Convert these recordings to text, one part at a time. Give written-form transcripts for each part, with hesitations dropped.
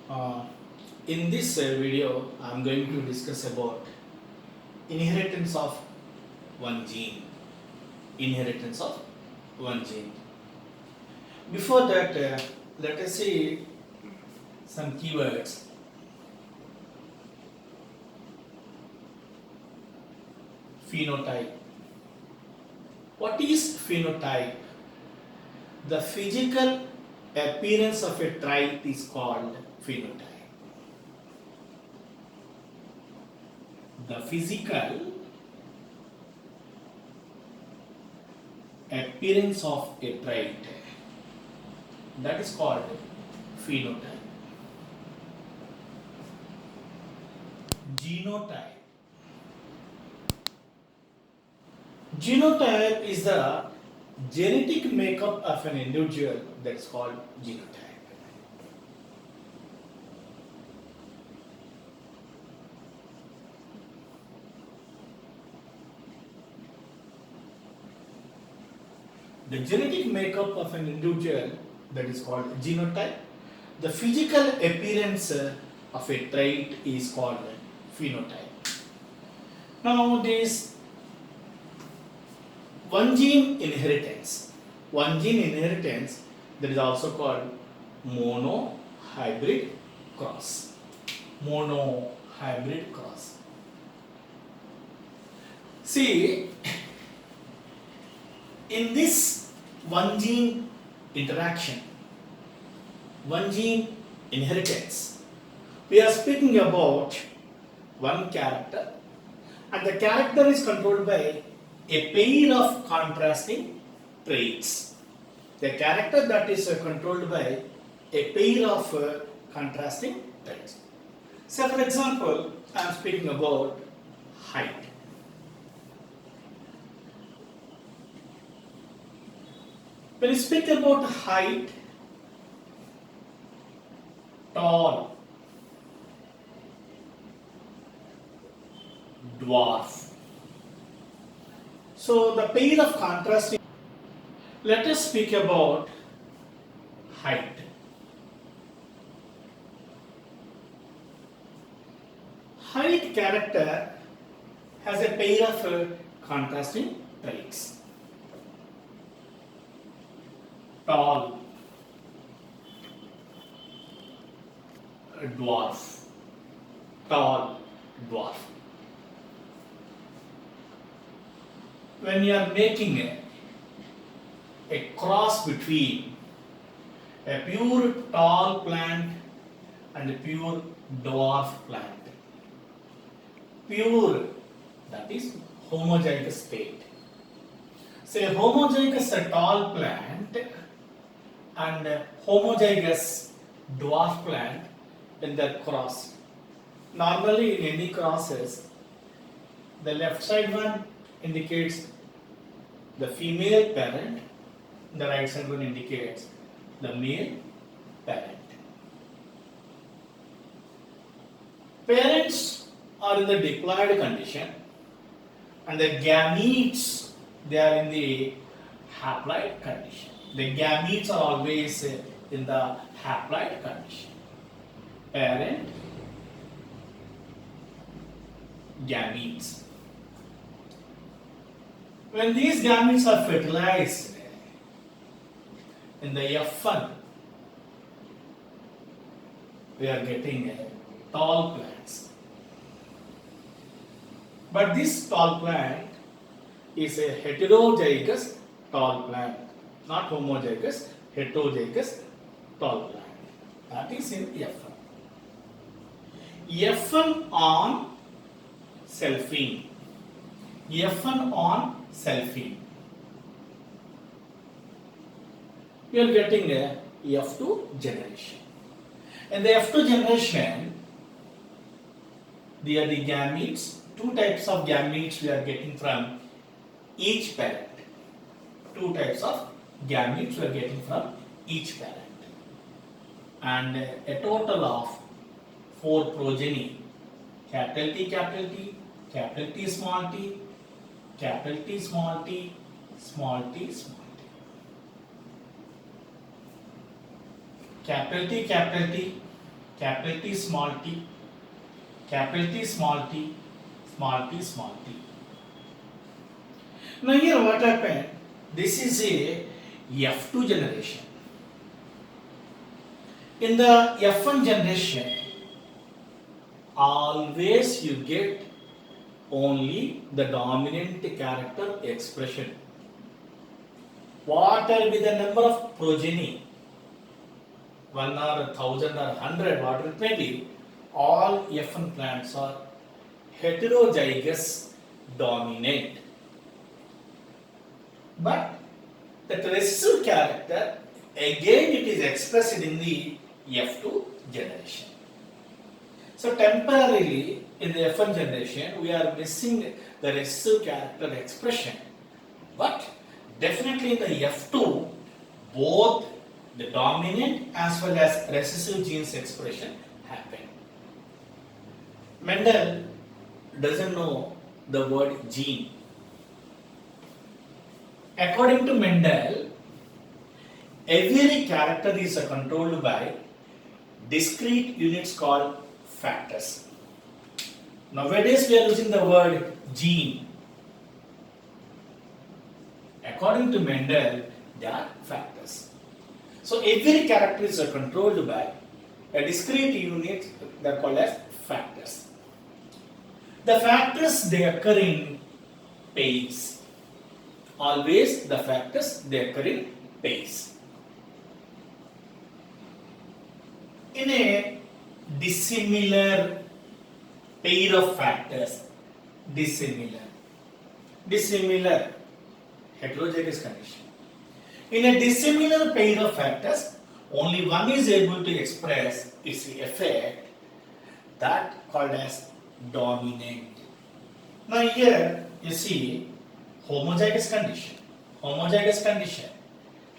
Uh, in this video, I am going to discuss about inheritance of one gene. Inheritance of one gene. Before that, let us see some keywords. Phenotype. What is phenotype? The physical appearance of a trait is called phenotype. The physical appearance of a trait, that is called phenotype. Genotype. Genotype is the genetic makeup of an individual, that is called genotype. The genetic makeup of an individual, that is called genotype. The physical appearance of a trait is called phenotype. Now this one gene inheritance, that is also called monohybrid cross. Monohybrid cross. See, in this one gene interaction, one gene inheritance, we are speaking about one character, and the character is controlled by a pair of contrasting traits. The character that is controlled by a pair of contrasting traits. So, for example, I am speaking about height. When you speak about height, tall, dwarf. So the pair of contrasting. Let us speak about height. Height character has a pair of contrasting traits. Tall, dwarf, tall, dwarf. When you are making a cross between a pure tall plant and a pure dwarf plant, pure, that is homozygous state. Say homozygous tall plant and homozygous dwarf plant, when they are crossed. Normally in any crosses, the left side one indicates the female parent, the right side one indicates the male parent. Parents are in the diploid condition and the gametes, they are in the haploid condition. The gametes are always in the haploid condition. Parent, gametes. When these gametes are fertilized in the F1, we are getting tall plants. But this tall plant is a heterozygous tall plant, not homozygous, heterozygous tall plant. That is in F1. F1 on selfing. F1 on selfing. We are getting a F2 generation. In the F2 generation, they are the gametes. Two types of gametes we are getting from each parent. Two types of gametes we are getting from each parent. And a total of 4 progeny. Capital T, capital T, capital T, small t, capital T, small t, small t, small t. capital T, capital T, capital T, small t, capital T, small t, small t, small t. Now here what happened? This is a F2 generation. In the F1 generation, always you get only the dominant character expression. What will be the number of progeny? 1 or 1000 or 100, what it may be, all F1 plants are heterozygous dominant. But that recessive character, again it is expressed in the F2 generation. So temporarily in the F1 generation we are missing the recessive character expression, but definitely in the F2 both the dominant as well as recessive genes expression happen. Mendel doesn't know the word gene. According to Mendel, every character is controlled by discrete units called factors. Nowadays we are using the word gene. According to Mendel, they are factors. So every character is controlled by a discrete unit that are called as factors. The factors they occur in pairs. Always the factors they occur in pairs. In a dissimilar pair of factors, dissimilar, heterozygous condition. In a dissimilar pair of factors, only one is able to express its effect, that called as dominant. Now here you see homozygous condition,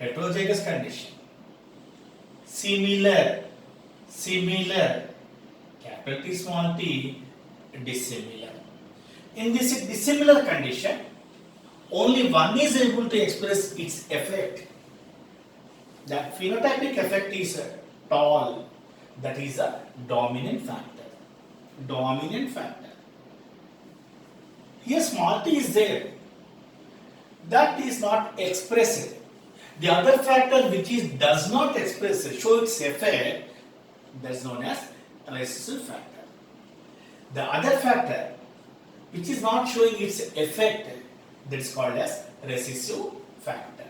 heterozygous condition, similar, capital T, small t, dissimilar. In this dissimilar condition, only one is able to express its effect. That phenotypic effect is tall, that is a dominant factor. Here small t is there, that is not expressed. The other factor which does not express, show its effect, that is known as recessive factor. The other factor which is not showing its effect, that is called as recessive factor.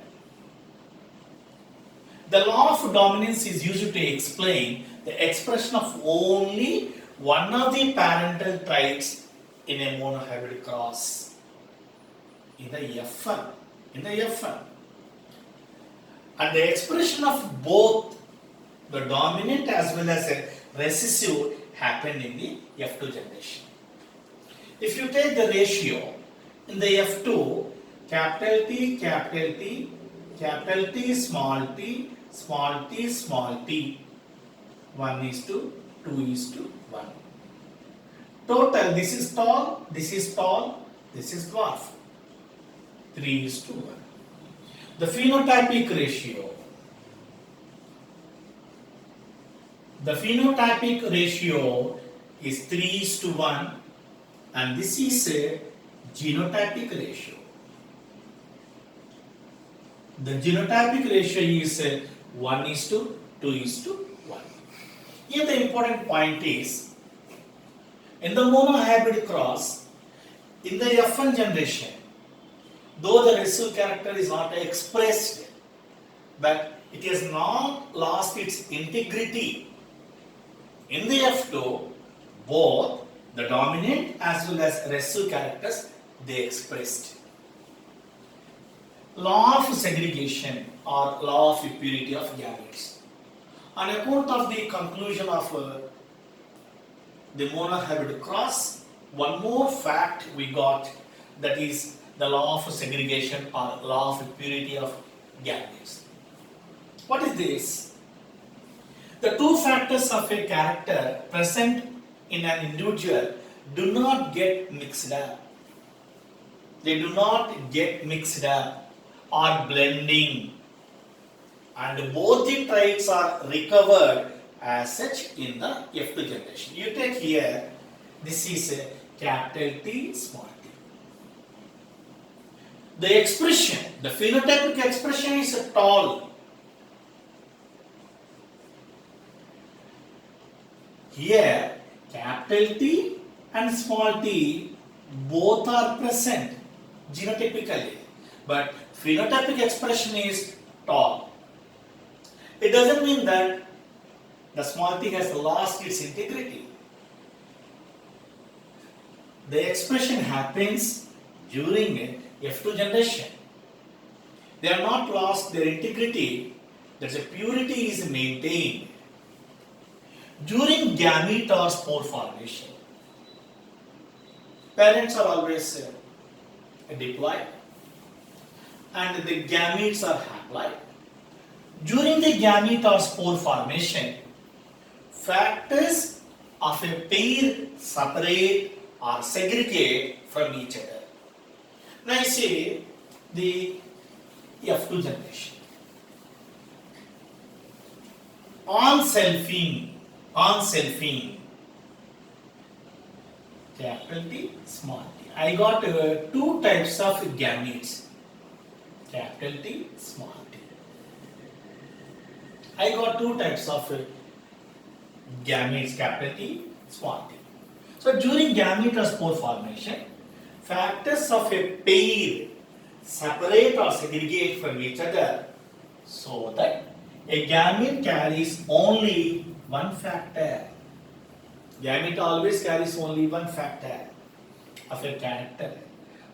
The law of dominance is used to explain the expression of only one of the parental traits in a monohybrid cross in the F1. And the expression of both the dominant as well as a recessive happened in the F2 generation. If you take the ratio in the F2, capital T, small t, small t, small t, 1:2:1. Total, this is tall, this is dwarf, 3:1. The phenotypic ratio is 3:1, and this is a genotypic ratio. The genotypic ratio is 1:2:1. Here the important point is, in the monohybrid cross, in the F1 generation, though the recessive character is not expressed, but it has not lost its integrity. In the F2, both the dominant as well as recessive characters, they expressed. Law of segregation or law of purity of gametes. On account of the conclusion of the monohybrid cross, one more fact we got, that is the law of segregation or law of purity of gametes. What is this? The two factors of a character present in an individual do not get mixed up. They do not get mixed up or blending. and both the traits are recovered as such in the F2 generation. You take here, this is a capital T, small t. The expression, the phenotypic expression is tall. Here, capital T and small t both are present genotypically, but phenotypic expression is tall. It doesn't mean that the small t has lost its integrity. The expression happens during F2 generation. They are not lost their integrity, that a purity is maintained. During gamete or spore formation, parents are always diploid and the gametes are haploid. During the gamete or spore formation, factors of a pair separate or segregate from each other. Now you see the F2 generation. On selfing, capital T, small t. I got two types of gametes, capital T, small t. I got two types of gametes, capital T, small t. So during gamete or spore formation, factors of a pair separate or segregate from each other so that a gamete carries only one factor. Gamete always carries only one factor of a character.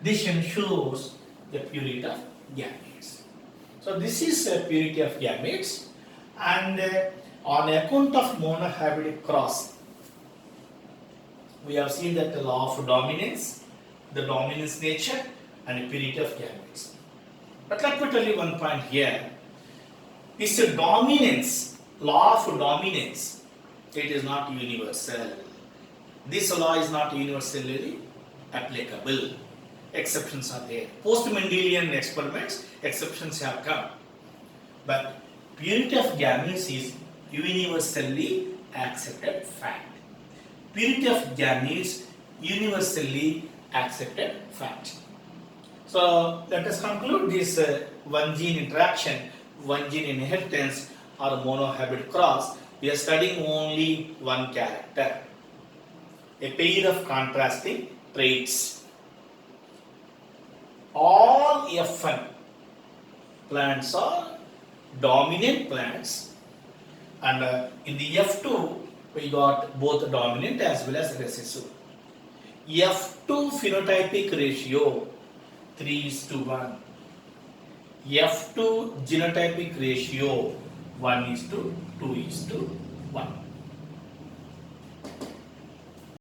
This ensures the purity of gametes. So this is a purity of gametes, and on account of monohybrid cross, we have seen that the law of dominance, the dominance nature and the purity of gametes. But let me tell you one point here. This dominance, law of dominance, it is not universal. This law is not universally applicable. Exceptions are there. Post-Mendelian experiments, exceptions have come. But purity of gametes is universally accepted fact. Purity of gametes, universally accepted fact. So let us conclude this one gene interaction, one gene inheritance or monohybrid cross. We are studying only one character, a pair of contrasting traits. All F1 plants are dominant plants, and in the F2 we got both dominant as well as recessive. F2 phenotypic ratio 3:1. F2 genotypic ratio 1:2:1.